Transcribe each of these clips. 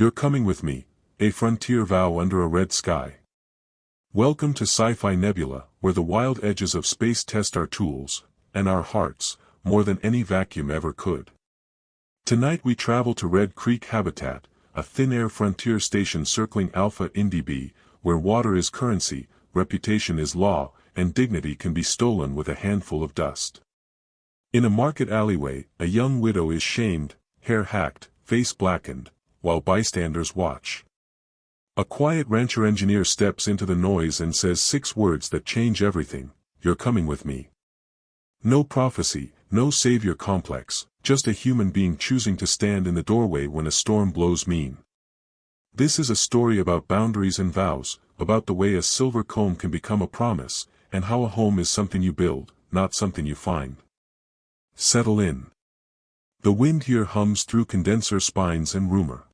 You're coming with me, a frontier vow under a red sky. Welcome to Sci-Fi Nebula, where the wild edges of space test our tools, and our hearts, more than any vacuum ever could. Tonight we travel to Red Creek Habitat, a thin-air frontier station circling Alpha Indi, where water is currency, reputation is law, and dignity can be stolen with a handful of dust. In a market alleyway, a young widow is shamed, hair hacked, face blackened, while bystanders watch. A quiet rancher engineer steps into the noise and says 6 words that change everything: "You're coming with me." No prophecy, no savior complex, just a human being choosing to stand in the doorway when a storm blows mean. This is a story about boundaries and vows, about the way a silver comb can become a promise, and how a home is something you build, not something you find. Settle in. The wind here hums through condenser spines and rumor.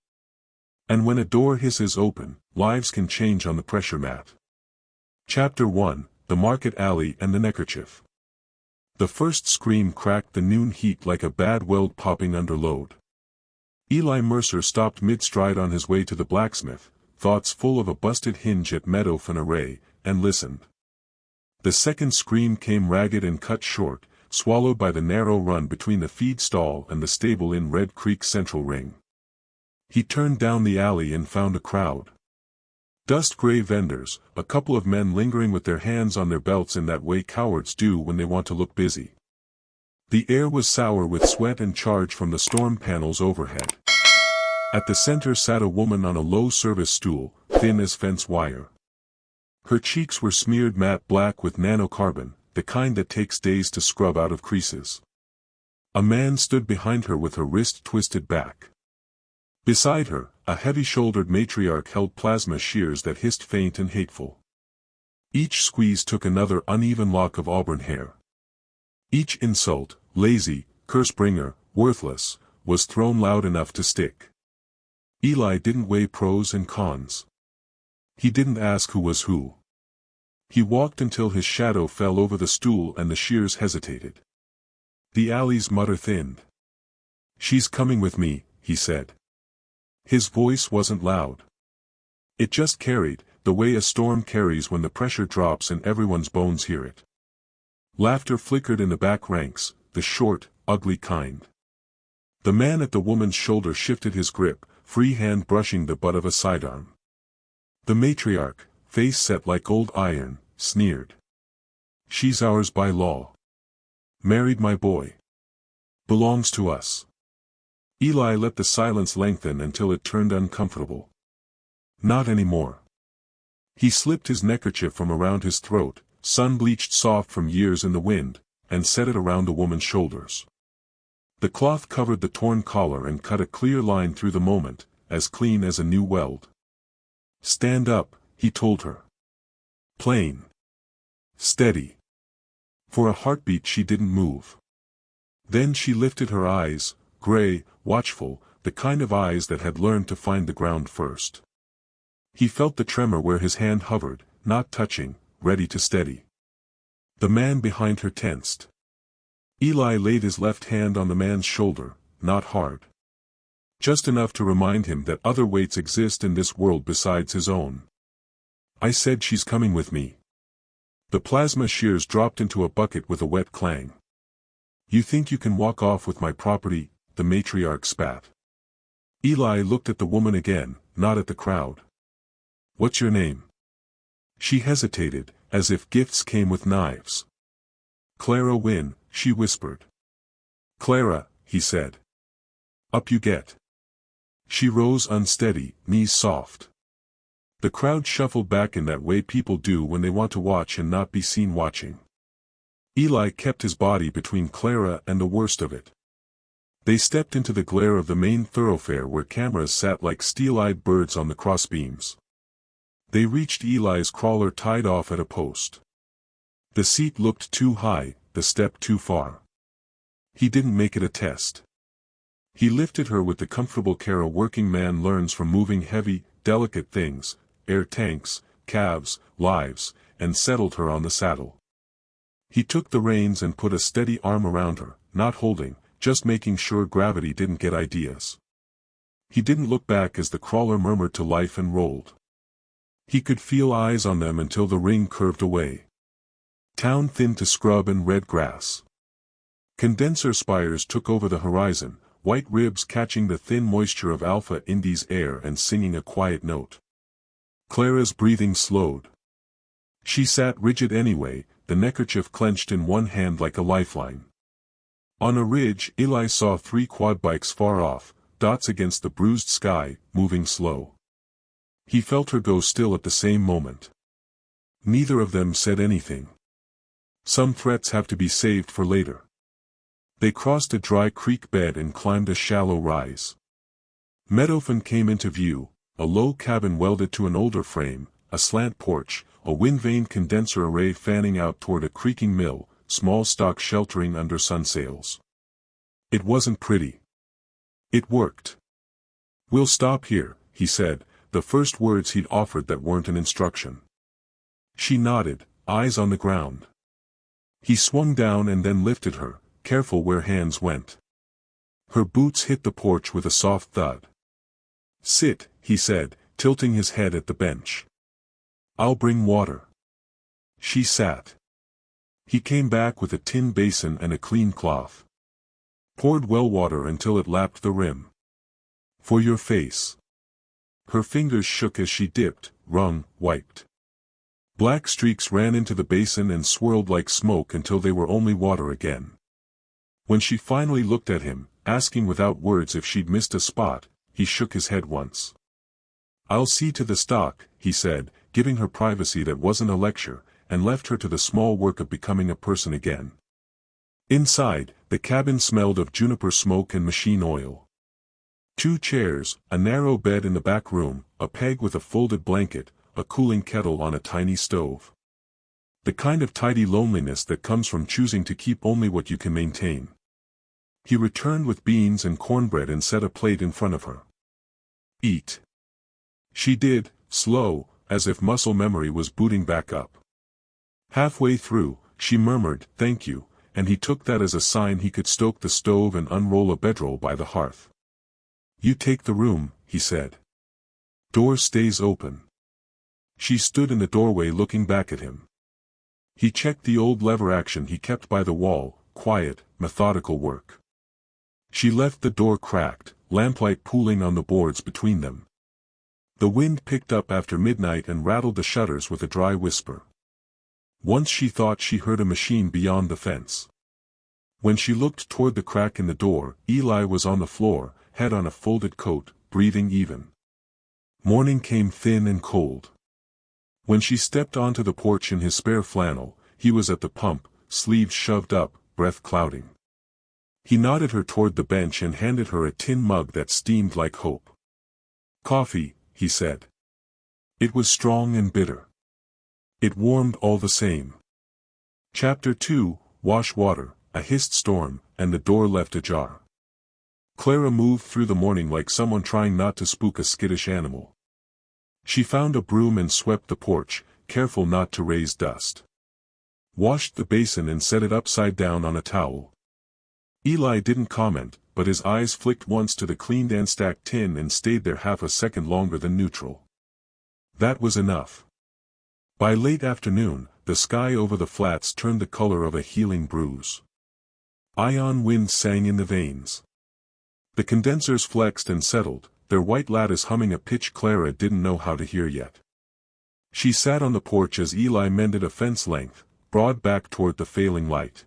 And when a door hisses open, lives can change on the pressure mat. Chapter 1, The Market Alley and the Neckerchief. The first scream cracked the noon heat like a bad weld popping under load. Eli Mercer stopped mid-stride on his way to the blacksmith, thoughts full of a busted hinge at Meadowfen Array, and listened. The second scream came ragged and cut short, swallowed by the narrow run between the feed stall and the stable in Red Creek Central Ring. He turned down the alley and found a crowd. Dust-gray vendors, a couple of men lingering with their hands on their belts in that way cowards do when they want to look busy. The air was sour with sweat and charge from the storm panels overhead. At the center sat a woman on a low-service stool, thin as fence wire. Her cheeks were smeared matte black with nanocarbon, the kind that takes days to scrub out of creases. A man stood behind her with her wrist twisted back. Beside her, a heavy-shouldered matriarch held plasma shears that hissed faint and hateful. Each squeeze took another uneven lock of auburn hair. Each insult, lazy, curse-bringer, worthless, was thrown loud enough to stick. Eli didn't weigh pros and cons. He didn't ask who was who. He walked until his shadow fell over the stool and the shears hesitated. The alley's mutter thinned. "She's coming with me," he said. His voice wasn't loud. It just carried, the way a storm carries when the pressure drops and everyone's bones hear it. Laughter flickered in the back ranks, the short, ugly kind. The man at the woman's shoulder shifted his grip, free hand brushing the butt of a sidearm. The matriarch, face set like old iron, sneered. "She's ours by law. Married my boy. Belongs to us." Eli let the silence lengthen until it turned uncomfortable. Not anymore. He slipped his neckerchief from around his throat, sun-bleached soft from years in the wind, and set it around the woman's shoulders. The cloth covered the torn collar and cut a clear line through the moment, as clean as a new weld. "Stand up," he told her. Plain. Steady. For a heartbeat she didn't move. Then she lifted her eyes, gray, watchful, the kind of eyes that had learned to find the ground first. He felt the tremor where his hand hovered, not touching, ready to steady. The man behind her tensed. Eli laid his left hand on the man's shoulder, not hard. Just enough to remind him that other weights exist in this world besides his own. "I said she's coming with me." The plasma shears dropped into a bucket with a wet clang. "You think you can walk off with my property?" the matriarch spat. Eli looked at the woman again, not at the crowd. "What's your name?" She hesitated, as if gifts came with knives. "Clara Wynn," she whispered. "Clara," he said. "Up you get." She rose unsteady, knees soft. The crowd shuffled back in that way people do when they want to watch and not be seen watching. Eli kept his body between Clara and the worst of it. They stepped into the glare of the main thoroughfare where cameras sat like steel-eyed birds on the crossbeams. They reached Eli's crawler tied off at a post. The seat looked too high, the step too far. He didn't make it a test. He lifted her with the comfortable care a working man learns from moving heavy, delicate things, air tanks, calves, lives, and settled her on the saddle. He took the reins and put a steady arm around her, not holding, just making sure gravity didn't get ideas. He didn't look back as the crawler murmured to life and rolled. He could feel eyes on them until the ring curved away. Town thinned to scrub and red grass. Condenser spires took over the horizon, white ribs catching the thin moisture of Alpha Indi's air and singing a quiet note. Clara's breathing slowed. She sat rigid anyway, the neckerchief clenched in one hand like a lifeline. On a ridge, Eli saw 3 quad bikes far off, dots against the bruised sky, moving slow. He felt her go still at the same moment. Neither of them said anything. Some threats have to be saved for later. They crossed a dry creek bed and climbed a shallow rise. Meadowfen came into view, a low cabin welded to an older frame, a slant porch, a wind-vane condenser array fanning out toward a creaking mill, small stock sheltering under sun sails. It wasn't pretty. It worked. "We'll stop here," he said, the first words he'd offered that weren't an instruction. She nodded, eyes on the ground. He swung down and then lifted her, careful where hands went. Her boots hit the porch with a soft thud. "Sit," he said, tilting his head at the bench. "I'll bring water." She sat. He came back with a tin basin and a clean cloth. Poured well water until it lapped the rim. "For your face." Her fingers shook as she dipped, wrung, wiped. Black streaks ran into the basin and swirled like smoke until they were only water again. When she finally looked at him, asking without words if she'd missed a spot, he shook his head once. "I'll see to the stock," he said, giving her privacy that wasn't a lecture, and left her to the small work of becoming a person again. Inside, the cabin smelled of juniper smoke and machine oil. 2 chairs, a narrow bed in the back room, a peg with a folded blanket, a cooling kettle on a tiny stove. The kind of tidy loneliness that comes from choosing to keep only what you can maintain. He returned with beans and cornbread and set a plate in front of her. "Eat." She did, slow, as if muscle memory was booting back up. Halfway through, she murmured, "Thank you," and he took that as a sign he could stoke the stove and unroll a bedroll by the hearth. "You take the room," he said. "Door stays open." She stood in the doorway looking back at him. He checked the old lever action he kept by the wall, quiet, methodical work. She left the door cracked, lamplight pooling on the boards between them. The wind picked up after midnight and rattled the shutters with a dry whisper. Once she thought she heard a machine beyond the fence. When she looked toward the crack in the door, Eli was on the floor, head on a folded coat, breathing even. Morning came thin and cold. When she stepped onto the porch in his spare flannel, he was at the pump, sleeves shoved up, breath clouding. He nodded her toward the bench and handed her a tin mug that steamed like hope. "Coffee," he said. It was strong and bitter. It warmed all the same. Chapter 2, Wash Water, a hissed storm, and the door left ajar. Clara moved through the morning like someone trying not to spook a skittish animal. She found a broom and swept the porch, careful not to raise dust. Washed the basin and set it upside down on a towel. Eli didn't comment, but his eyes flicked once to the cleaned and stacked tin and stayed there half a second longer than neutral. That was enough. By late afternoon, the sky over the flats turned the color of a healing bruise. Ion winds sang in the veins. The condensers flexed and settled, their white lattice humming a pitch Clara didn't know how to hear yet. She sat on the porch as Eli mended a fence length, broad back toward the failing light.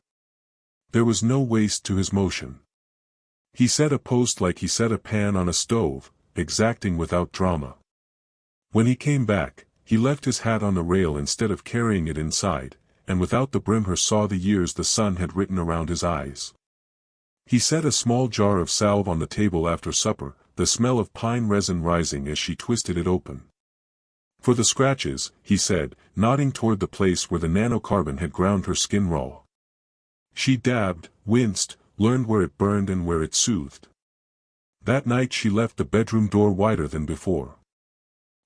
There was no waste to his motion. He set a post like he set a pan on a stove, exacting without drama. When he came back, he left his hat on the rail instead of carrying it inside, and without the brim her saw the years the sun had written around his eyes. He set a small jar of salve on the table after supper, the smell of pine resin rising as she twisted it open. "For the scratches," he said, nodding toward the place where the nanocarbon had ground her skin raw. She dabbed, winced, learned where it burned and where it soothed. That night she left the bedroom door wider than before.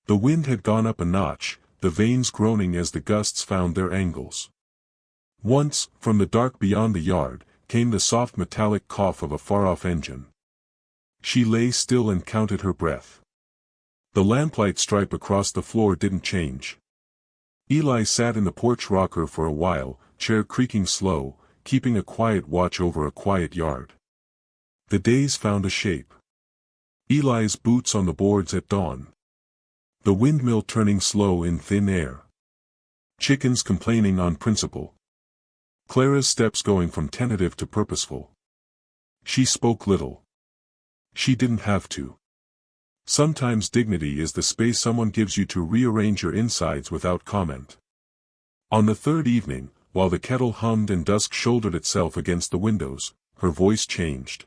The wind had gone up a notch, the vanes groaning as the gusts found their angles. Once, from the dark beyond the yard, came the soft metallic cough of a far-off engine. She lay still and counted her breath. The lamplight stripe across the floor didn't change. Eli sat in the porch rocker for a while, chair creaking slow, keeping a quiet watch over a quiet yard. The days found a shape. Eli's boots on the boards at dawn. The windmill turning slow in thin air. Chickens complaining on principle. Clara's steps going from tentative to purposeful. She spoke little. She didn't have to. Sometimes dignity is the space someone gives you to rearrange your insides without comment. On the third evening, while the kettle hummed and dusk shouldered itself against the windows, her voice changed.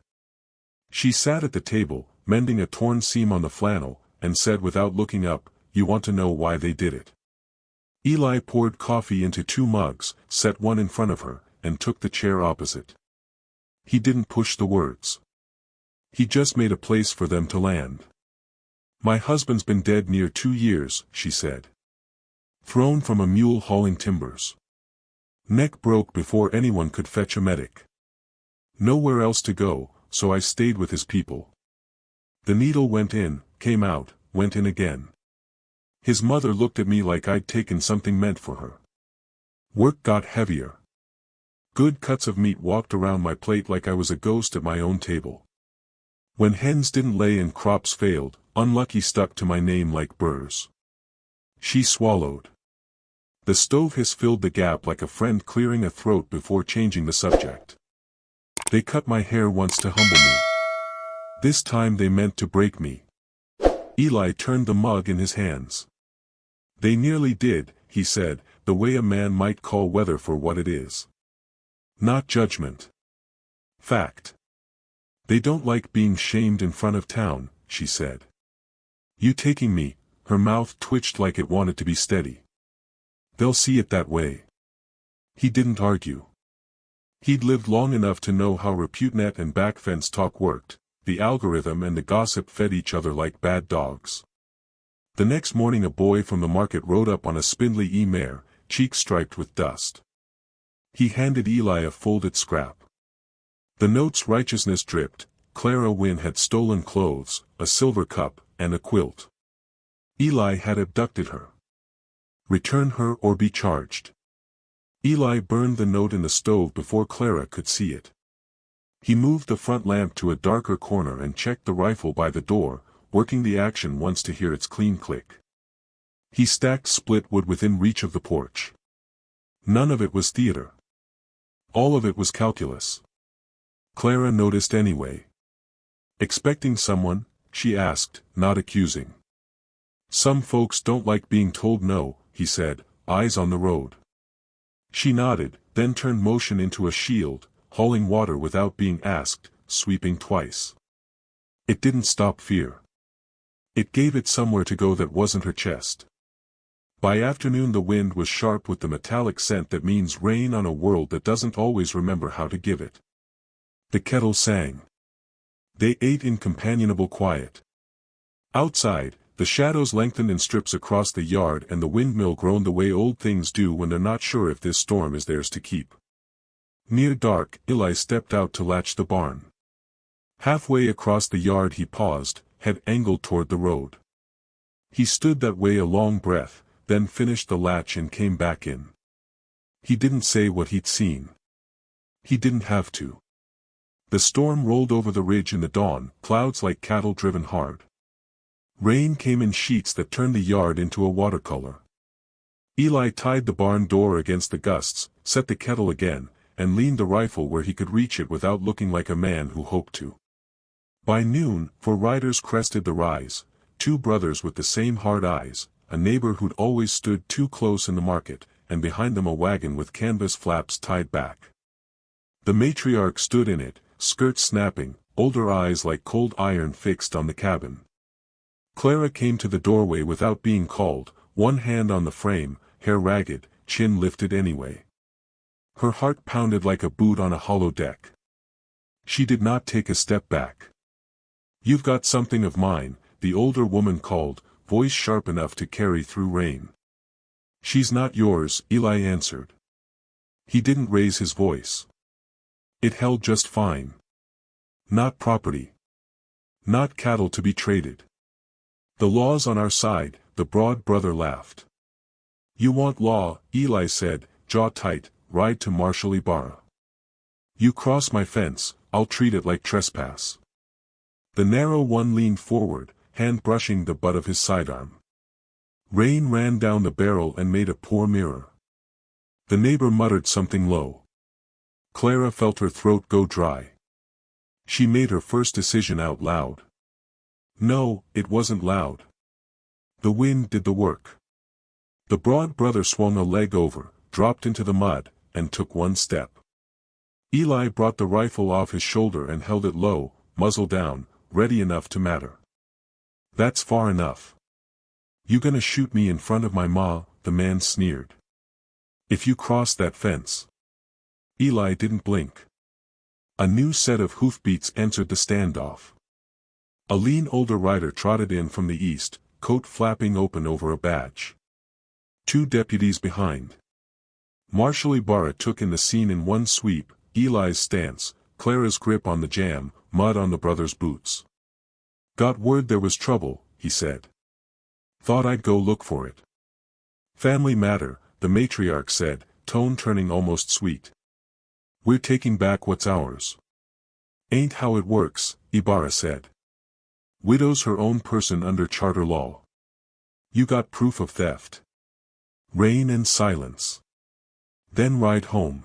She sat at the table, mending a torn seam on the flannel, and said without looking up, "You want to know why they did it?" Eli poured coffee into 2 mugs, set one in front of her, and took the chair opposite. He didn't push the words. He just made a place for them to land. "My husband's been dead near 2 years," she said. "Thrown from a mule hauling timbers. Neck broke before anyone could fetch a medic. Nowhere else to go, so I stayed with his people. The needle went in, came out, went in again. His mother looked at me like I'd taken something meant for her. Work got heavier. Good cuts of meat walked around my plate like I was a ghost at my own table. When hens didn't lay and crops failed, unlucky stuck to my name like burrs." She swallowed. The stove hiss filled the gap like a friend clearing a throat before changing the subject. "They cut my hair once to humble me. This time they meant to break me." Eli turned the mug in his hands. "They nearly did," he said, the way a man might call weather for what it is. Not judgment. Fact. "They don't like being shamed in front of town," she said. "You taking me," her mouth twitched like it wanted to be steady. "They'll see it that way." He didn't argue. He'd lived long enough to know how ReputeNet and backfence talk worked. The algorithm and the gossip fed each other like bad dogs. The next morning a boy from the market rode up on a spindly mare, cheeks striped with dust. He handed Eli a folded scrap. The note's righteousness dripped. Clara Wynn had stolen clothes, a silver cup, and a quilt. Eli had abducted her. Return her or be charged. Eli burned the note in the stove before Clara could see it. He moved the front lamp to a darker corner and checked the rifle by the door, working the action once to hear its clean click. He stacked split wood within reach of the porch. None of it was theater. All of it was calculus. Clara noticed anyway. "Expecting someone?" she asked, not accusing. "Some folks don't like being told no," he said, eyes on the road. She nodded, then turned motion into a shield, hauling water without being asked, sweeping twice. It didn't stop fear. It gave it somewhere to go that wasn't her chest. By afternoon the wind was sharp with the metallic scent that means rain on a world that doesn't always remember how to give it. The kettle sang. They ate in companionable quiet. Outside, the shadows lengthened in strips across the yard and the windmill groaned the way old things do when they're not sure if this storm is theirs to keep. Near dark, Eli stepped out to latch the barn. Halfway across the yard he paused, head angled toward the road. He stood that way a long breath, then finished the latch and came back in. He didn't say what he'd seen. He didn't have to. The storm rolled over the ridge in the dawn, clouds like cattle driven hard. Rain came in sheets that turned the yard into a watercolor. Eli tied the barn door against the gusts, set the kettle again, and leaned the rifle where he could reach it without looking like a man who hoped to. By noon, 4 riders crested the rise, 2 brothers with the same hard eyes, a neighbor who'd always stood too close in the market, and behind them a wagon with canvas flaps tied back. The matriarch stood in it, skirts snapping, older eyes like cold iron fixed on the cabin. Clara came to the doorway without being called, one hand on the frame, hair ragged, chin lifted anyway. Her heart pounded like a boot on a hollow deck. She did not take a step back. "You've got something of mine," the older woman called, voice sharp enough to carry through rain. "She's not yours," Eli answered. He didn't raise his voice. It held just fine. "Not property. Not cattle to be traded. The law's on our side, the broad brother laughed. You want law, Eli said, jaw tight, ride to Marshal Ibarra. You cross my fence, I'll treat it like trespass. The narrow one leaned forward, hand brushing the butt of his sidearm. Rain ran down the barrel and made a poor mirror. The neighbor muttered something low. Clara felt her throat go dry. She made her first decision out loud. No, it wasn't loud. The wind did the work. The broad brother swung a leg over, dropped into the mud, and took one step. Eli brought the rifle off his shoulder and held it low, muzzle down, ready enough to matter. That's far enough. You gonna shoot me in front of my ma? The man sneered. If you cross that fence. Eli didn't blink. A new set of hoofbeats answered the standoff. A lean older rider trotted in from the east, coat flapping open over a badge. 2 deputies behind. Marshal Ibarra took in the scene in one sweep, Eli's stance, Clara's grip on the jam, mud on the brother's boots. Got word there was trouble, he said. Thought I'd go look for it. Family matter, the matriarch said, tone turning almost sweet. We're taking back what's ours. Ain't how it works, Ibarra said. Widow's her own person under charter law. You got proof of theft. Rain and silence. Then ride home.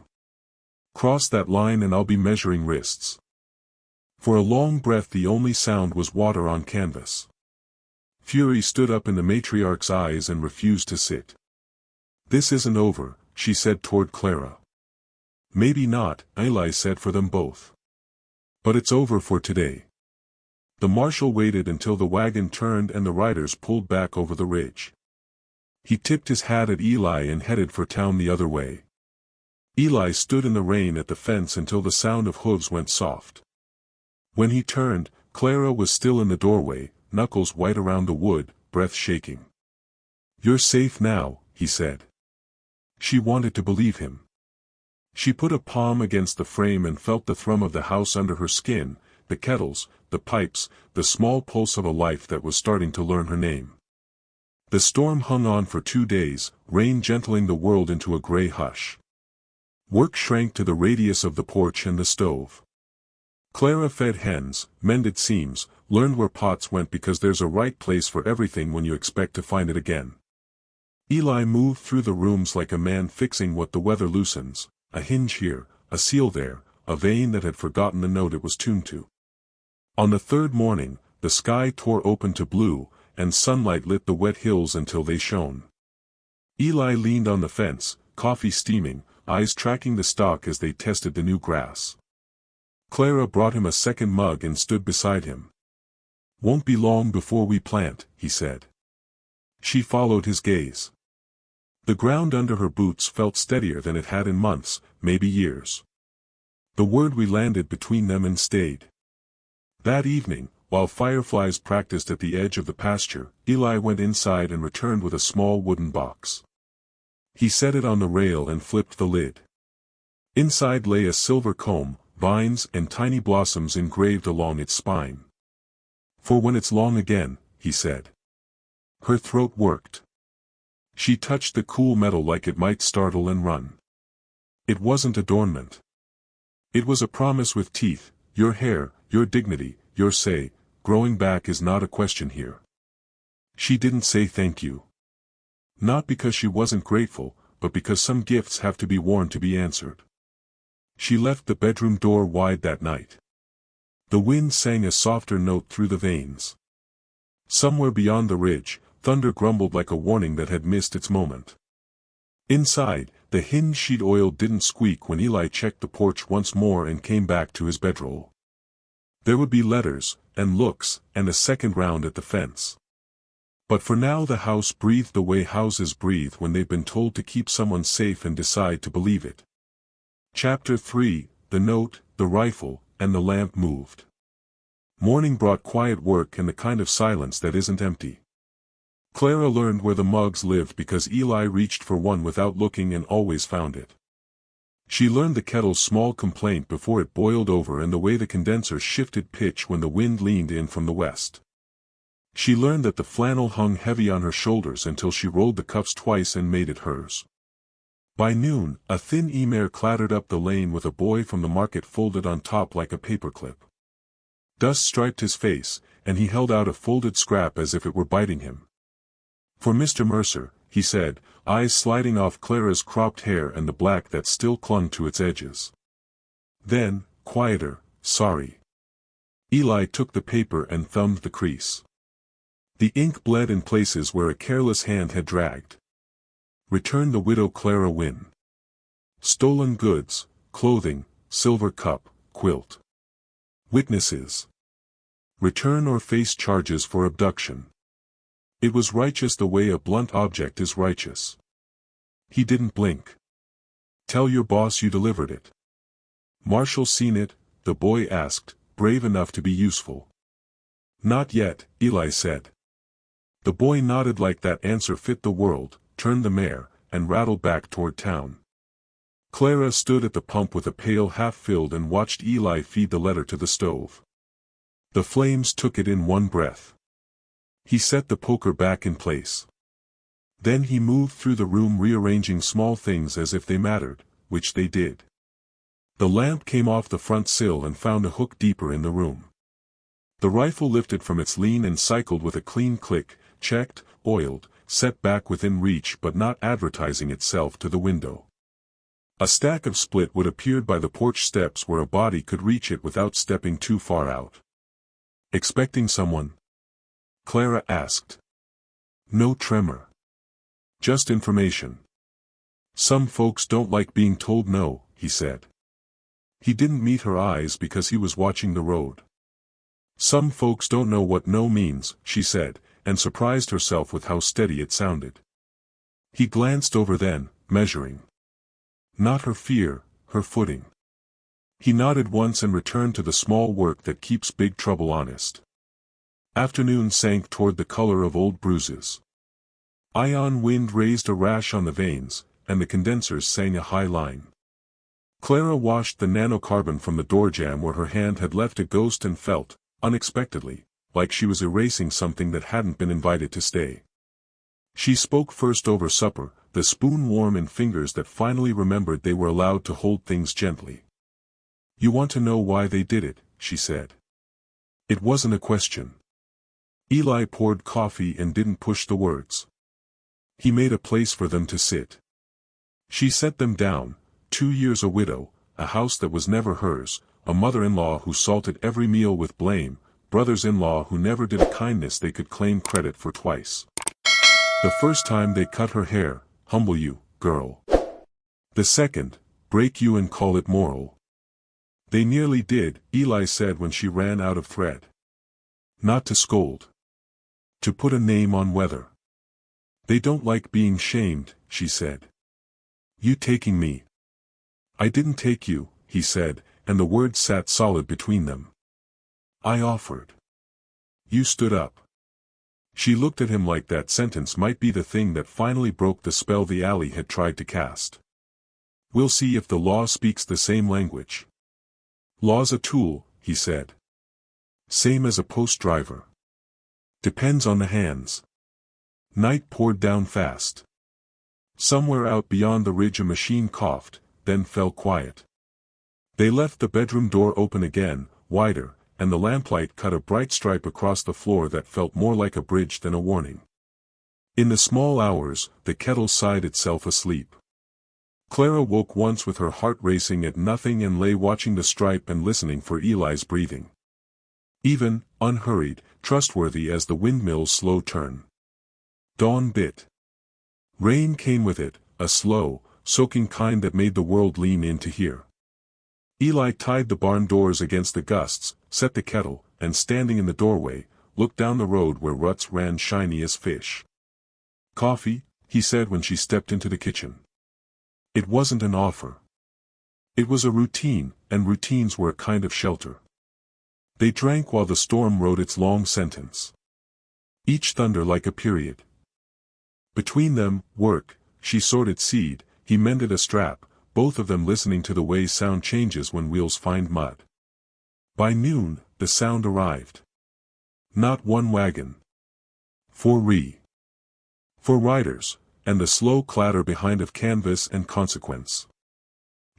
Cross that line and I'll be measuring wrists. For a long breath the only sound was water on canvas. Fury stood up in the matriarch's eyes and refused to sit. This isn't over, she said toward Clara. Maybe not, Eli said for them both. But it's over for today. The marshal waited until the wagon turned and the riders pulled back over the ridge. He tipped his hat at Eli and headed for town the other way. Eli stood in the rain at the fence until the sound of hooves went soft. When he turned, Clara was still in the doorway, knuckles white around the wood, breath shaking. You're safe now, he said. She wanted to believe him. She put a palm against the frame and felt the thrum of the house under her skin, the kettles, the pipes, the small pulse of a life that was starting to learn her name. The storm hung on for 2 days, rain gentling the world into a gray hush. Work shrank to the radius of the porch and the stove. Clara fed hens, mended seams, learned where pots went because there's a right place for everything when you expect to find it again. Eli moved through the rooms like a man fixing what the weather loosens, a hinge here, a seal there, a vein that had forgotten the note it was tuned to. On the 3rd morning, the sky tore open to blue, and sunlight lit the wet hills until they shone. Eli leaned on the fence, coffee steaming, eyes tracking the stock as they tested the new grass. Clara brought him a second mug and stood beside him. Won't be long before we plant, he said. She followed his gaze. The ground under her boots felt steadier than it had in months, maybe years. The word we landed between them and stayed. That evening, while fireflies practiced at the edge of the pasture, Eli went inside and returned with a small wooden box. He set it on the rail and flipped the lid. Inside lay a silver comb, vines and tiny blossoms engraved along its spine. For when it's long again, he said. Her throat worked. She touched the cool metal like it might startle and run. It wasn't adornment. It was a promise with teeth, your hair, your dignity, your say, growing back is not a question here. She didn't say thank you. Not because she wasn't grateful, but because some gifts have to be worn to be answered. She left the bedroom door wide that night. The wind sang a softer note through the veins. Somewhere beyond the ridge, thunder grumbled like a warning that had missed its moment. Inside, the hinge sheet oil didn't squeak when Eli checked the porch once more and came back to his bedroll. There would be letters, and looks, and a second round at the fence. But for now the house breathed the way houses breathe when they've been told to keep someone safe and decide to believe it. Chapter 3, The Note, the Rifle, and the Lamp moved. Morning brought quiet work and the kind of silence that isn't empty. Clara learned where the mugs lived because Eli reached for one without looking and always found it. She learned the kettle's small complaint before it boiled over and the way the condenser shifted pitch when the wind leaned in from the west. She learned that the flannel hung heavy on her shoulders until she rolled the cuffs twice and made it hers. By noon, a thin emir clattered up the lane with a boy from the market folded on top like a paperclip. Dust striped his face, and he held out a folded scrap as if it were biting him. "For Mr. Mercer," he said, eyes sliding off Clara's cropped hair and the black that still clung to its edges. Then, quieter, "Sorry." Eli took the paper and thumbed the crease. The ink bled in places where a careless hand had dragged. "Return the widow Clara Wynn. Stolen goods, clothing, silver cup, quilt. Witnesses. Return or face charges for abduction." It was righteous the way a blunt object is righteous. He didn't blink. "Tell your boss you delivered it." "Marshall seen it?" the boy asked, brave enough to be useful. "Not yet," Eli said. The boy nodded like that answer fit the world, turned the mare, and rattled back toward town. Clara stood at the pump with a pail half filled and watched Eli feed the letter to the stove. The flames took it in one breath. He set the poker back in place. Then he moved through the room rearranging small things as if they mattered, which they did. The lamp came off the front sill and found a hook deeper in the room. The rifle lifted from its lean and cycled with a clean click, checked, oiled, set back within reach but not advertising itself to the window. A stack of split wood appeared by the porch steps where a body could reach it without stepping too far out. "Expecting someone?" Clara asked. No tremor. "Just information." "Some folks don't like being told no," he said. He didn't meet her eyes because he was watching the road. "Some folks don't know what no means," she said, and surprised herself with how steady it sounded. He glanced over then, measuring. Not her fear, her footing. He nodded once and returned to the small work that keeps big trouble honest. Afternoon sank toward the color of old bruises. Ion wind raised a rash on the veins, and the condensers sang a high line. Clara washed the nanocarbon from the doorjamb where her hand had left a ghost and felt, unexpectedly, like she was erasing something that hadn't been invited to stay. She spoke first over supper, the spoon warm in fingers that finally remembered they were allowed to hold things gently. "You want to know why they did it," she said. It wasn't a question. Eli poured coffee and didn't push the words. He made a place for them to sit. She set them down, 2 years a widow, a house that was never hers, a mother-in-law who salted every meal with blame, brothers-in-law who never did a kindness they could claim credit for twice. The first time they cut her hair, "Humble you, girl." The second, "Break you and call it moral." They nearly did, Eli said when she ran out of thread. Not to scold. To put a name on whether. "They don't like being shamed," she said. "You taking me." "I didn't take you," he said, and the words sat solid between them. "I offered. You stood up." She looked at him like that sentence might be the thing that finally broke the spell the alley had tried to cast. "We'll see if the law speaks the same language." "Law's a tool," he said. "Same as a post driver. Depends on the hands." Night poured down fast. Somewhere out beyond the ridge a machine coughed, then fell quiet. They left the bedroom door open again, wider, and the lamplight cut a bright stripe across the floor that felt more like a bridge than a warning. In the small hours, the kettle sighed itself asleep. Clara woke once with her heart racing at nothing and lay watching the stripe and listening for Eli's breathing. Even, unhurried, trustworthy as the windmill's slow turn. Dawn bit. Rain came with it, a slow, soaking kind that made the world lean in to hear. Eli tied the barn doors against the gusts, set the kettle, and standing in the doorway, looked down the road where ruts ran shiny as fish. "Coffee?" he said when she stepped into the kitchen. It wasn't an offer. It was a routine, and routines were a kind of shelter. They drank while the storm wrote its long sentence. Each thunder like a period. Between them, work, she sorted seed, he mended a strap, both of them listening to the way sound changes when wheels find mud. By noon, the sound arrived. Not one wagon. 4 riders, and the slow clatter behind of canvas and consequence.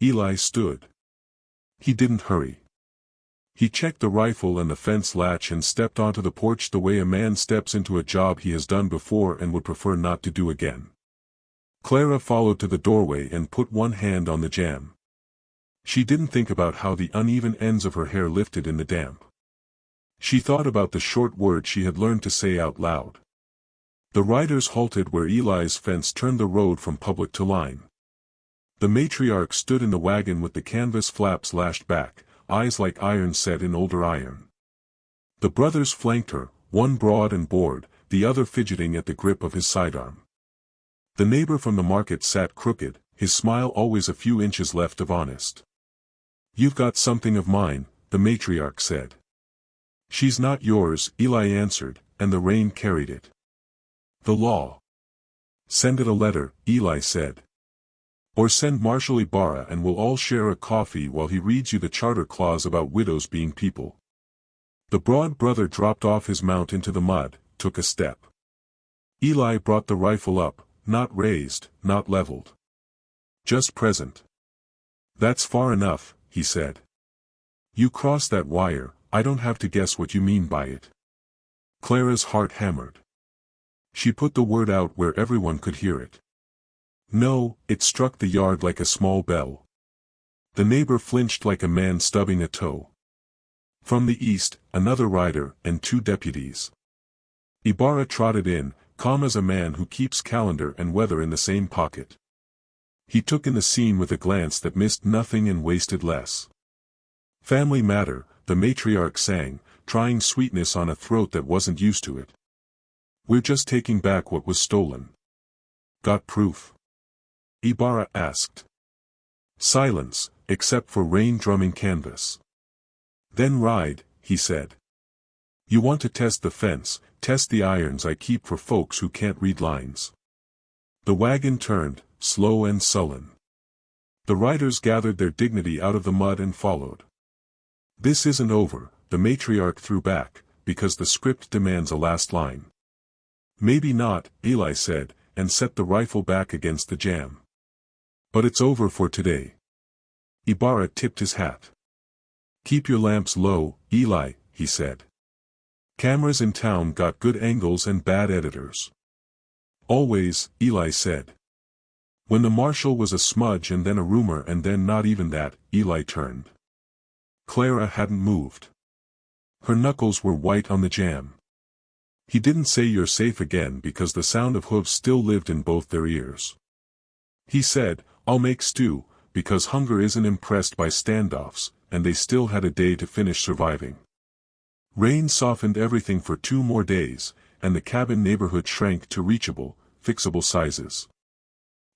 Eli stood. He didn't hurry. He checked the rifle and the fence latch and stepped onto the porch the way a man steps into a job he has done before and would prefer not to do again. Clara followed to the doorway and put one hand on the jamb. She didn't think about how the uneven ends of her hair lifted in the damp. She thought about the short words she had learned to say out loud. The riders halted where Eli's fence turned the road from public to line. The matriarch stood in the wagon with the canvas flaps lashed back, eyes like iron set in older iron. The brothers flanked her, one broad and bored, the other fidgeting at the grip of his sidearm. The neighbor from the market sat crooked, his smile always a few inches left of honest. "You've got something of mine," the matriarch said. "She's not yours," Eli answered, and the rain carried it. "The law." "Send it a letter," Eli said. "Or send Marshal Ibarra and we'll all share a coffee while he reads you the charter clause about widows being people." The broad brother dropped off his mount into the mud, took a step. Eli brought the rifle up, not raised, not leveled. Just present. "That's far enough," he said. "You cross that wire, I don't have to guess what you mean by it." Clara's heart hammered. She put the word out where everyone could hear it. No, it struck the yard like a small bell. The neighbor flinched like a man stubbing a toe. From the east, another rider, and 2 deputies. Ibarra trotted in, calm as a man who keeps calendar and weather in the same pocket. He took in the scene with a glance that missed nothing and wasted less. "Family matter," the matriarch sang, trying sweetness on a throat that wasn't used to it. "We're just taking back what was stolen." "Got proof?" Ibarra asked. Silence, except for rain drumming canvas. "Then ride," he said. "You want to test the fence, test the irons I keep for folks who can't read lines." The wagon turned, slow and sullen. The riders gathered their dignity out of the mud and followed. "This isn't over," the matriarch threw back, "because the script demands a last line." "Maybe not," Eli said, and set the rifle back against the jamb. "But it's over for today." Ibarra tipped his hat. "Keep your lamps low, Eli," he said. "Cameras in town got good angles and bad editors." "Always," Eli said. When the marshal was a smudge and then a rumor and then not even that, Eli turned. Clara hadn't moved. Her knuckles were white on the jamb. He didn't say "you're safe again" because the sound of hooves still lived in both their ears. He said, "I'll make stew," because hunger isn't impressed by standoffs, and they still had a day to finish surviving. Rain softened everything for 2 more days, and the cabin neighborhood shrank to reachable, fixable sizes.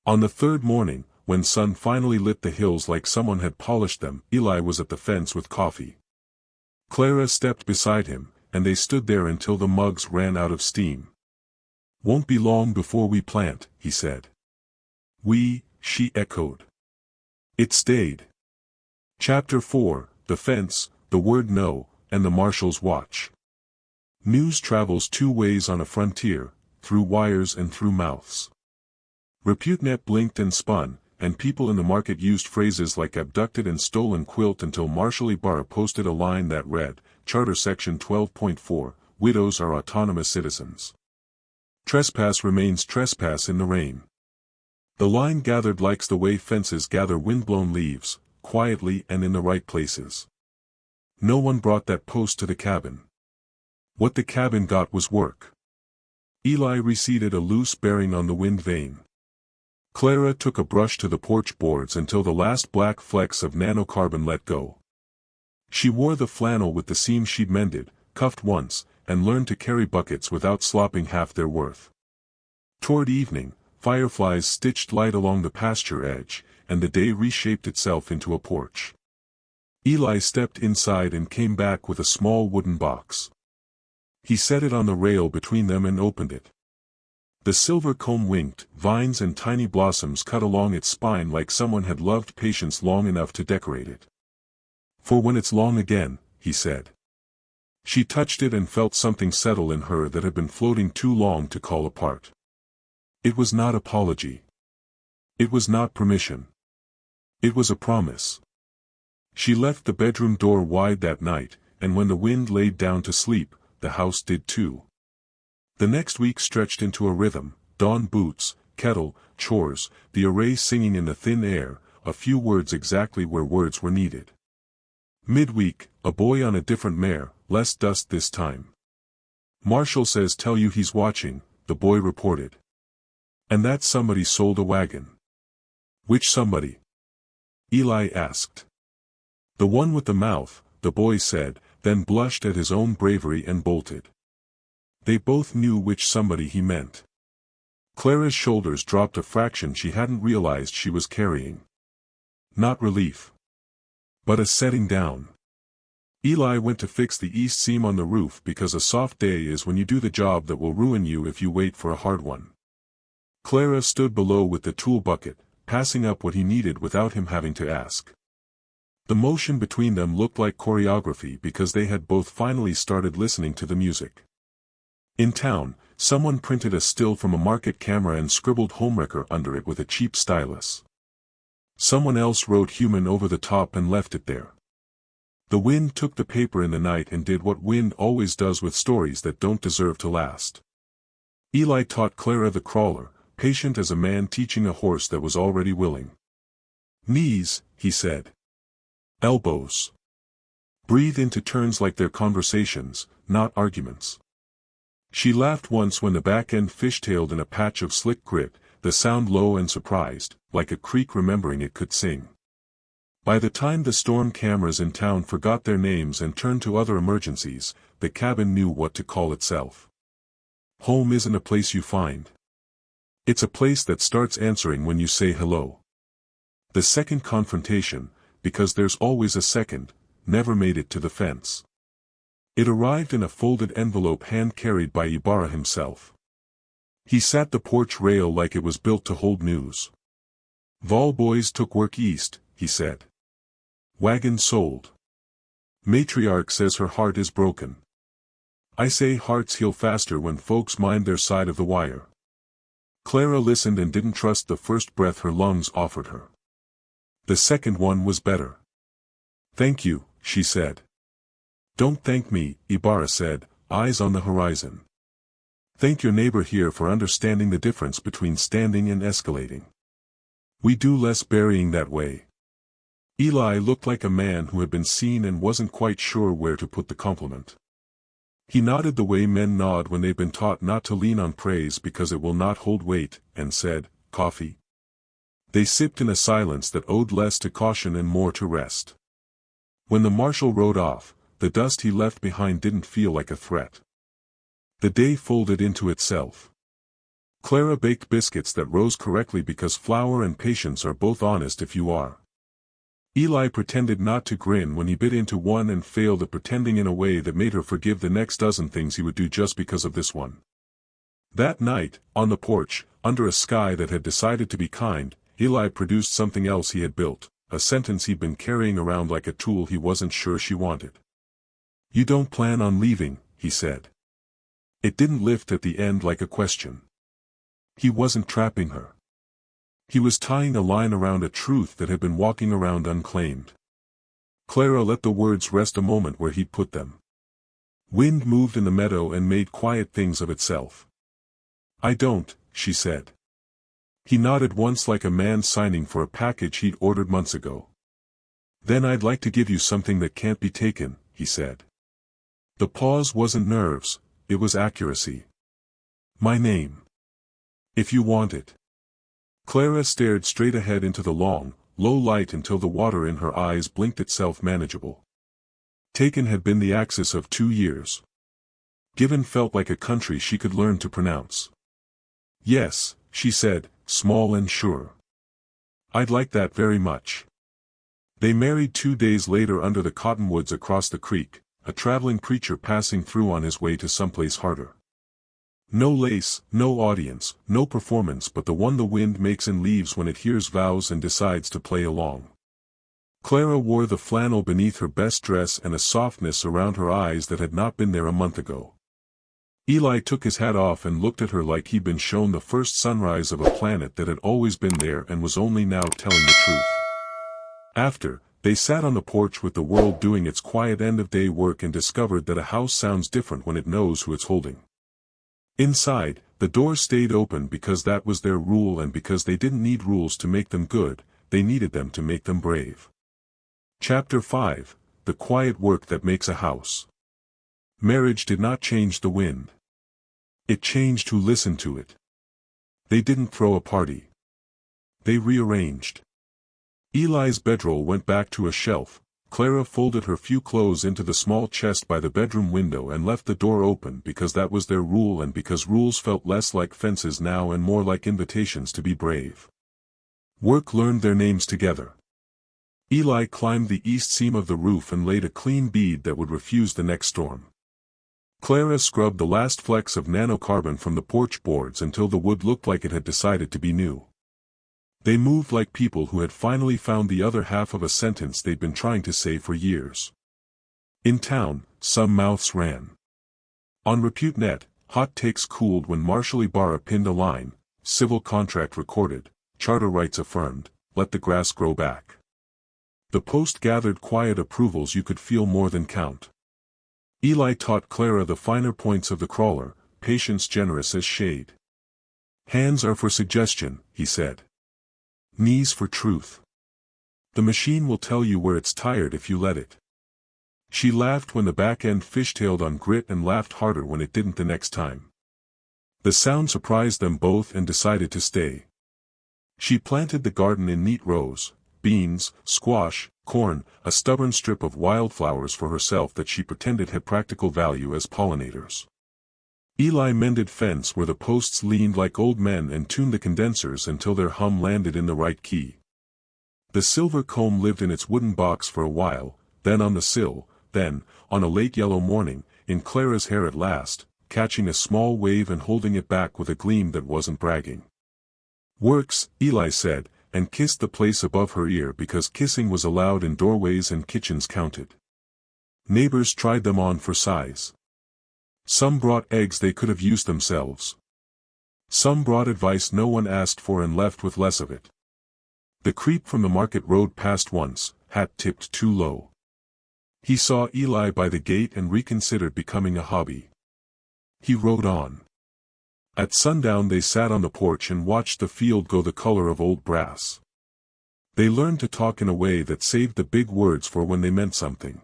On the 3rd morning, when sun finally lit the hills like someone had polished them, Eli was at the fence with coffee. Clara stepped beside him, and they stood there until the mugs ran out of steam. "Won't be long before we plant," he said. "We," she echoed. It stayed. Chapter 4, The Fence, the Word No, and the Marshal's Watch. News travels 2 ways on a frontier, through wires and through mouths. ReputeNet blinked and spun, and people in the market used phrases like abducted and stolen quilt until Marshal Ibarra posted a line that read, Charter Section 12.4, widows are autonomous citizens. Trespass remains trespass in the rain. The line gathered likes the way fences gather windblown leaves, quietly and in the right places. No one brought that post to the cabin. What the cabin got was work. Eli receded a loose bearing on the wind vane. Clara took a brush to the porch boards until the last black flecks of nanocarbon let go. She wore the flannel with the seam she'd mended, cuffed once, and learned to carry buckets without slopping half their worth. Toward evening, fireflies stitched light along the pasture edge, and the day reshaped itself into a porch. Eli stepped inside and came back with a small wooden box. He set it on the rail between them and opened it. The silver comb winked, vines and tiny blossoms cut along its spine like someone had loved patience long enough to decorate it. "For when it's long again," he said. She touched it and felt something settle in her that had been floating too long to call apart. It was not apology. It was not permission. It was a promise. She left the bedroom door wide that night, and when the wind laid down to sleep, the house did too. The next week stretched into a rhythm: dawn boots, kettle, chores, the array singing in the thin air, a few words exactly where words were needed. Midweek, a boy on a different mare, less dust this time. "Marshall says tell you he's watching," the boy reported. "And that somebody sold a wagon." "Which somebody?" Eli asked. "The one with the mouth," the boy said, then blushed at his own bravery and bolted. They both knew which somebody he meant. Clara's shoulders dropped a fraction she hadn't realized she was carrying. Not relief, but a setting down. Eli went to fix the east seam on the roof because a soft day is when you do the job that will ruin you if you wait for a hard one. Clara stood below with the tool bucket, passing up what he needed without him having to ask. The motion between them looked like choreography because they had both finally started listening to the music. In town, someone printed a still from a market camera and scribbled homewrecker under it with a cheap stylus. Someone else wrote human over the top and left it there. The wind took the paper in the night and did what wind always does with stories that don't deserve to last. Eli taught Clara the crawler, patient as a man teaching a horse that was already willing. "Knees," he said. "Elbows. Breathe into turns like they're conversations, not arguments." She laughed once when the back end fishtailed in a patch of slick grit, the sound low and surprised, like a creek remembering it could sing. By the time the storm cameras in town forgot their names and turned to other emergencies, the cabin knew what to call itself. Home isn't a place you find. It's a place that starts answering when you say hello. The second confrontation, because there's always a second, never made it to the fence. It arrived in a folded envelope hand-carried by Ibarra himself. He sat the porch rail like it was built to hold news. "Vol boys took work east," he said. "Wagon sold. Matriarch says her heart is broken. I say hearts heal faster when folks mind their side of the wire." Clara listened and didn't trust the first breath her lungs offered her. The second one was better. "Thank you," she said. "Don't thank me," Ibarra said, eyes on the horizon. "Thank your neighbor here for understanding the difference between standing and escalating. We do less burying that way." Eli looked like a man who had been seen and wasn't quite sure where to put the compliment. He nodded the way men nod when they've been taught not to lean on praise because it will not hold weight, and said, "Coffee?" They sipped in a silence that owed less to caution and more to rest. When the marshal rode off, the dust he left behind didn't feel like a threat. The day folded into itself. Clara baked biscuits that rose correctly because flour and patience are both honest if you are. Eli pretended not to grin when he bit into one and failed at pretending in a way that made her forgive the next dozen things he would do just because of this one. That night, on the porch, under a sky that had decided to be kind, Eli produced something else he had built, a sentence he'd been carrying around like a tool he wasn't sure she wanted. "You don't plan on leaving," he said. It didn't lift at the end like a question. He wasn't trapping her. He was tying a line around a truth that had been walking around unclaimed. Clara let the words rest a moment where he'd put them. Wind moved in the meadow and made quiet things of itself. "I don't," she said. He nodded once like a man signing for a package he'd ordered months ago. "Then I'd like to give you something that can't be taken," he said. The pause wasn't nerves, it was accuracy. "My name. If you want it." Clara stared straight ahead into the long, low light until the water in her eyes blinked itself manageable. Taken had been the axis of 2 years. Given felt like a country she could learn to pronounce. "Yes," she said, small and sure. "I'd like that very much." They married 2 days later under the cottonwoods across the creek, a traveling preacher passing through on his way to someplace harder. No lace, no audience, no performance but the one the wind makes and leaves when it hears vows and decides to play along. Clara wore the flannel beneath her best dress and a softness around her eyes that had not been there a month ago. Eli took his hat off and looked at her like he'd been shown the first sunrise of a planet that had always been there and was only now telling the truth. After, they sat on the porch with the world doing its quiet end-of-day work and discovered that a house sounds different when it knows who it's holding. Inside, the doors stayed open because that was their rule and because they didn't need rules to make them good, they needed them to make them brave. Chapter 5, The Quiet Work That Makes a House. Marriage did not change the wind. It changed who listened to it. They didn't throw a party. They rearranged. Eli's bedroll went back to a shelf. Clara folded her few clothes into the small chest by the bedroom window and left the door open because that was their rule and because rules felt less like fences now and more like invitations to be brave. Work learned their names together. Eli climbed the east seam of the roof and laid a clean bead that would refuse the next storm. Clara scrubbed the last flecks of nanocarbon from the porch boards until the wood looked like it had decided to be new. They moved like people who had finally found the other half of a sentence they'd been trying to say for years. In town, some mouths ran. On ReputeNet, hot takes cooled when Marshall Ibarra pinned a line, civil contract recorded, charter rights affirmed, let the grass grow back. The Post gathered quiet approvals you could feel more than count. Eli taught Clara the finer points of the crawler, patience generous as shade. Hands are for suggestion, he said. Knees for truth. The machine will tell you where it's tired if you let it. She laughed when the back end fishtailed on grit and laughed harder when it didn't the next time. The sound surprised them both and decided to stay. She planted the garden in neat rows, beans, squash, corn, a stubborn strip of wildflowers for herself that she pretended had practical value as pollinators. Eli mended fence where the posts leaned like old men and tuned the condensers until their hum landed in the right key. The silver comb lived in its wooden box for a while, then on the sill, then, on a late yellow morning, in Clara's hair at last, catching a small wave and holding it back with a gleam that wasn't bragging. Works, Eli said, and kissed the place above her ear because kissing was allowed in doorways and kitchens counted. Neighbors tried them on for size. Some brought eggs they could have used themselves. Some brought advice no one asked for and left with less of it. The creep from the market rode past once, hat tipped too low. He saw Eli by the gate and reconsidered becoming a hobby. He rode on. At sundown they sat on the porch and watched the field go the color of old brass. They learned to talk in a way that saved the big words for when they meant something.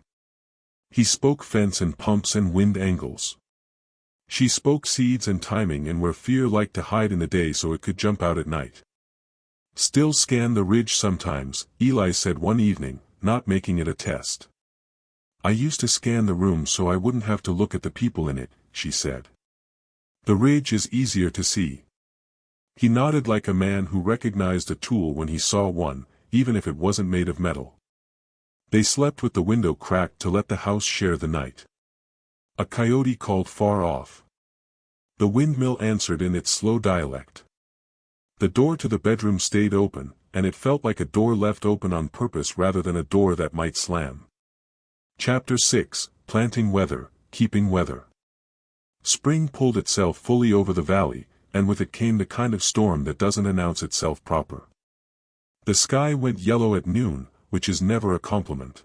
He spoke fence and pumps and wind angles. She spoke seeds and timing and where fear liked to hide in the day so it could jump out at night. Still scan the ridge sometimes, Eli said one evening, not making it a test. I used to scan the room so I wouldn't have to look at the people in it, she said. The ridge is easier to see. He nodded like a man who recognized a tool when he saw one, even if it wasn't made of metal. They slept with the window cracked to let the house share the night. A coyote called far off. The windmill answered in its slow dialect. The door to the bedroom stayed open, and it felt like a door left open on purpose rather than a door that might slam. Chapter 6, Planting Weather, Keeping Weather. Spring pulled itself fully over the valley, and with it came the kind of storm that doesn't announce itself proper. The sky went yellow at noon, which is never a compliment.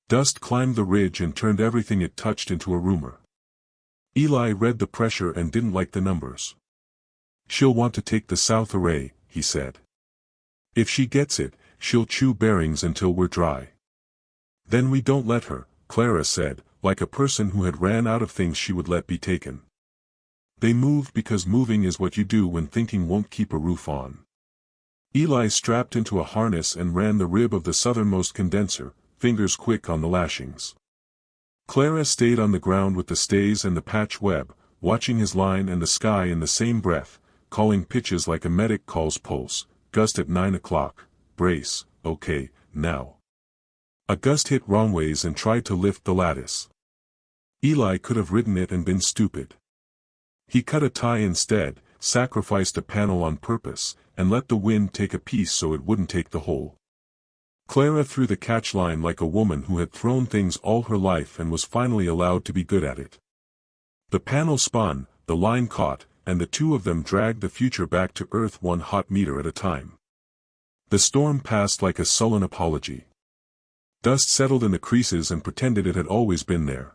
Dust climbed the ridge and turned everything it touched into a rumor. Eli read the pressure and didn't like the numbers. She'll want to take the South Array, he said. If she gets it, she'll chew bearings until we're dry. Then we don't let her, Clara said, like a person who had ran out of things she would let be taken. They moved because moving is what you do when thinking won't keep a roof on. Eli strapped into a harness and ran the rib of the southernmost condenser, fingers quick on the lashings. Clara stayed on the ground with the stays and the patch web, watching his line and the sky in the same breath, calling pitches like a medic calls pulse, gust at 9 o'clock, brace, okay, now. A gust hit wrongways and tried to lift the lattice. Eli could have ridden it and been stupid. He cut a tie instead, sacrificed a panel on purpose, and let the wind take a piece so it wouldn't take the whole. Clara threw the catch line like a woman who had thrown things all her life and was finally allowed to be good at it. The panel spun, the line caught, and the two of them dragged the future back to Earth 1 hot meter at a time. The storm passed like a sullen apology. Dust settled in the creases and pretended it had always been there.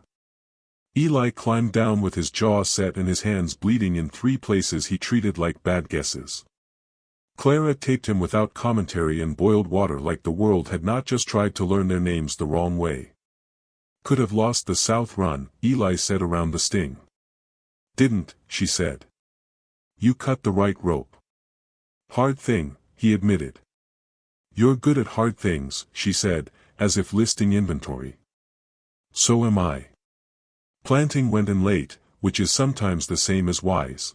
Eli climbed down with his jaw set and his hands bleeding in 3 places he treated like bad guesses. Clara taped him without commentary and boiled water like the world had not just tried to learn their names the wrong way. Could have lost the South Run, Eli said around the sting. Didn't, she said. You cut the right rope. Hard thing, he admitted. You're good at hard things, she said, as if listing inventory. So am I. Planting went in late, which is sometimes the same as wise.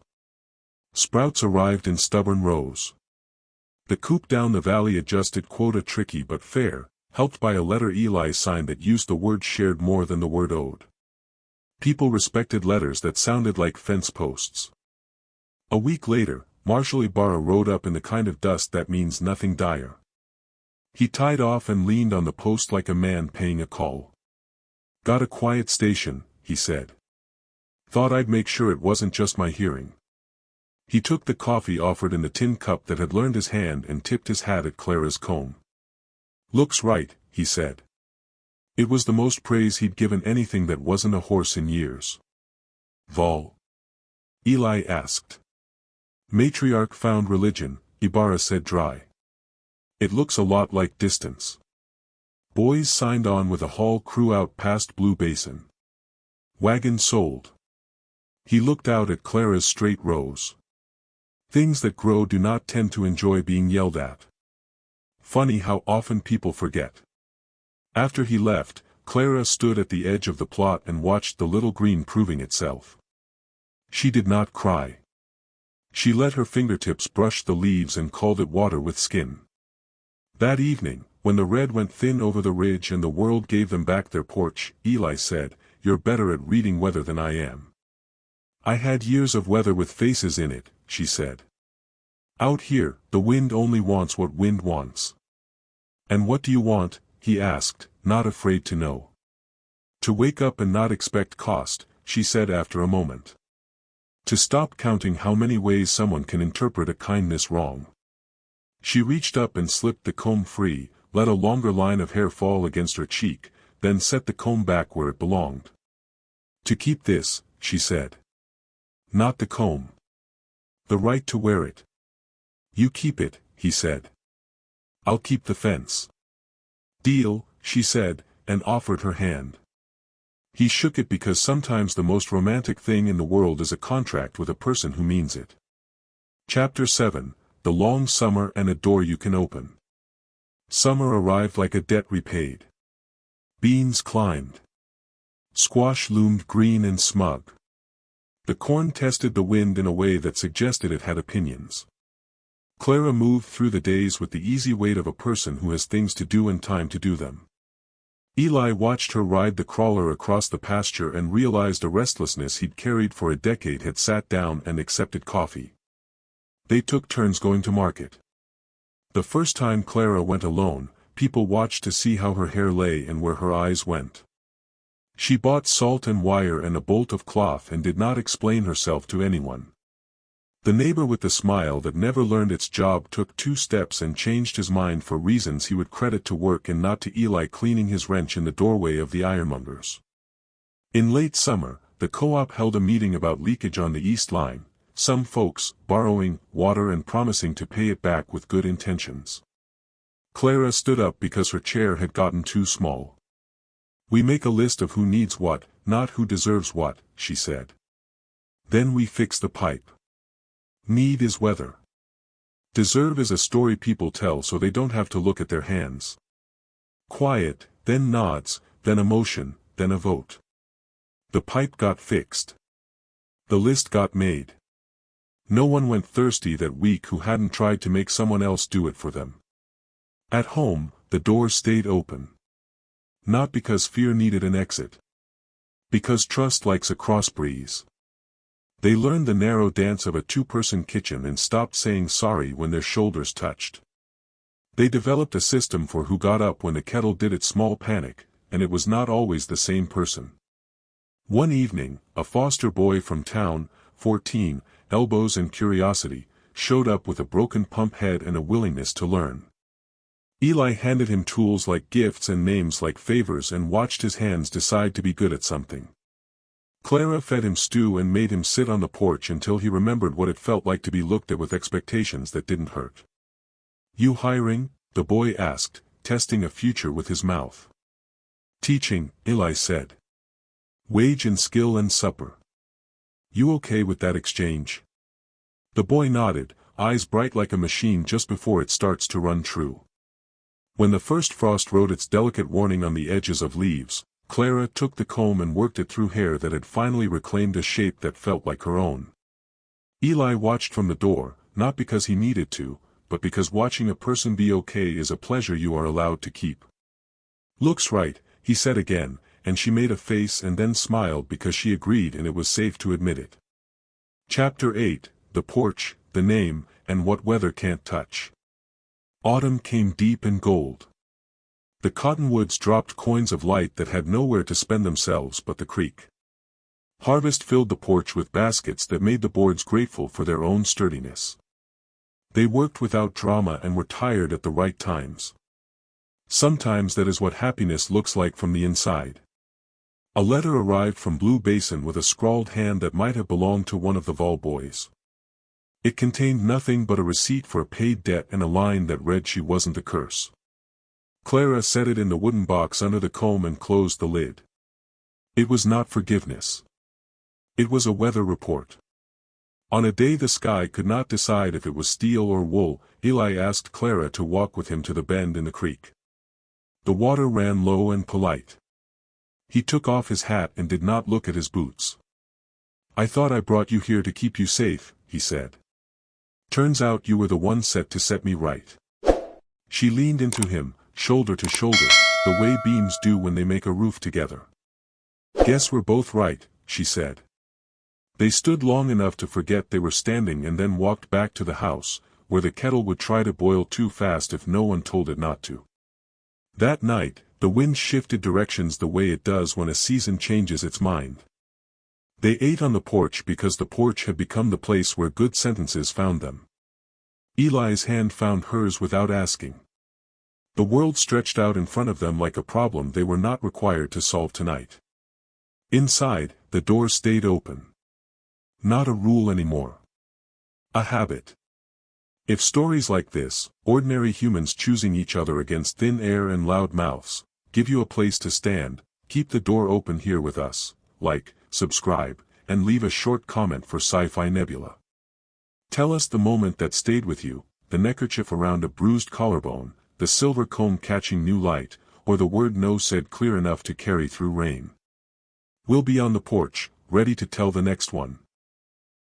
Sprouts arrived in stubborn rows. The coop down the valley adjusted quota tricky but fair, helped by a letter Eli signed that used the word shared more than the word owed. People respected letters that sounded like fence posts. A week later, Marshal Ibarra rode up in the kind of dust that means nothing dire. He tied off and leaned on the post like a man paying a call. Got a quiet station, he said. Thought I'd make sure it wasn't just my hearing. He took the coffee offered in the tin cup that had learned his hand and tipped his hat at Clara's comb. Looks right, he said. It was the most praise he'd given anything that wasn't a horse in years. Vol? Eli asked. Matriarch found religion, Ibarra said dry. It looks a lot like distance. Boys signed on with a haul crew out past Blue Basin. Wagon sold. He looked out at Clara's straight rows. Things that grow do not tend to enjoy being yelled at. Funny how often people forget. After he left, Clara stood at the edge of the plot and watched the little green proving itself. She did not cry. She let her fingertips brush the leaves and called it water with skin. That evening, when the red went thin over the ridge and the world gave them back their porch, Eli said, "You're better at reading weather than I am." I had years of weather with faces in it, she said. Out here, the wind only wants what wind wants. And what do you want? He asked, not afraid to know. To wake up and not expect cost, she said after a moment. To stop counting how many ways someone can interpret a kindness wrong. She reached up and slipped the comb free, let a longer line of hair fall against her cheek, then set the comb back where it belonged. To keep this, she said. Not the comb. The right to wear it. You keep it, he said. I'll keep the fence. Deal, she said, and offered her hand. He shook it because sometimes the most romantic thing in the world is a contract with a person who means it. Chapter 7, The Long Summer and a Door You Can Open. Summer arrived like a debt repaid. Beans climbed. Squash loomed green and smug. The corn tested the wind in a way that suggested it had opinions. Clara moved through the days with the easy weight of a person who has things to do and time to do them. Eli watched her ride the crawler across the pasture and realized a restlessness he'd carried for a decade had sat down and accepted coffee. They took turns going to market. The first time Clara went alone, people watched to see how her hair lay and where her eyes went. She bought salt and wire and a bolt of cloth and did not explain herself to anyone. The neighbor with the smile that never learned its job took 2 steps and changed his mind for reasons he would credit to work and not to Eli cleaning his wrench in the doorway of the ironmonger's. In late summer, the co-op held a meeting about leakage on the East Line, some folks borrowing water and promising to pay it back with good intentions. Clara stood up because her chair had gotten too small. We make a list of who needs what, not who deserves what, she said. Then we fix the pipe. Need is weather. Deserve is a story people tell so they don't have to look at their hands. Quiet, then nods, then emotion, then a vote. The pipe got fixed. The list got made. No one went thirsty that week who hadn't tried to make someone else do it for them. At home, the door stayed open. Not because fear needed an exit. Because trust likes a cross breeze. They learned the narrow dance of a two-person kitchen and stopped saying sorry when their shoulders touched. They developed a system for who got up when the kettle did its small panic, and it was not always the same person. One evening, a foster boy from town, 14, elbows and curiosity, showed up with a broken pump head and a willingness to learn. Eli handed him tools like gifts and names like favors and watched his hands decide to be good at something. Clara fed him stew and made him sit on the porch until he remembered what it felt like to be looked at with expectations that didn't hurt. "You hiring?" the boy asked, testing a future with his mouth. "Teaching," Eli said. "Wage and skill and supper. You okay with that exchange?" The boy nodded, eyes bright like a machine just before it starts to run true. When the first frost wrote its delicate warning on the edges of leaves, Clara took the comb and worked it through hair that had finally reclaimed a shape that felt like her own. Eli watched from the door, not because he needed to, but because watching a person be okay is a pleasure you are allowed to keep. "Looks right," he said again, and she made a face and then smiled because she agreed and it was safe to admit it. Chapter 8, The Porch, the Name, and What Weather Can't Touch. Autumn came deep and gold. The cottonwoods dropped coins of light that had nowhere to spend themselves but the creek. Harvest filled the porch with baskets that made the boards grateful for their own sturdiness. They worked without drama and were tired at the right times. Sometimes that is what happiness looks like from the inside. A letter arrived from Blue Basin with a scrawled hand that might have belonged to one of the Vow boys. It contained nothing but a receipt for a paid debt and a line that read she wasn't a curse. Clara set it in the wooden box under the comb and closed the lid. It was not forgiveness. It was a weather report. On a day the sky could not decide if it was steel or wool, Eli asked Clara to walk with him to the bend in the creek. The water ran low and polite. He took off his hat and did not look at his boots. "I thought I brought you here to keep you safe," he said. "Turns out you were the one set to set me right." She leaned into him, shoulder to shoulder, the way beams do when they make a roof together. "Guess we're both right," she said. They stood long enough to forget they were standing and then walked back to the house, where the kettle would try to boil too fast if no one told it not to. That night, the wind shifted directions the way it does when a season changes its mind. They ate on the porch because the porch had become the place where good sentences found them. Eli's hand found hers without asking. The world stretched out in front of them like a problem they were not required to solve tonight. Inside, the door stayed open. Not a rule anymore. A habit. If stories like this, ordinary humans choosing each other against thin air and loud mouths, give you a place to stand, keep the door open here with us, like, subscribe, and leave a short comment for Sci-Fi Nebula. Tell us the moment that stayed with you, the neckerchief around a bruised collarbone, the silver comb catching new light, or the word no said clear enough to carry through rain. We'll be on the porch, ready to tell the next one.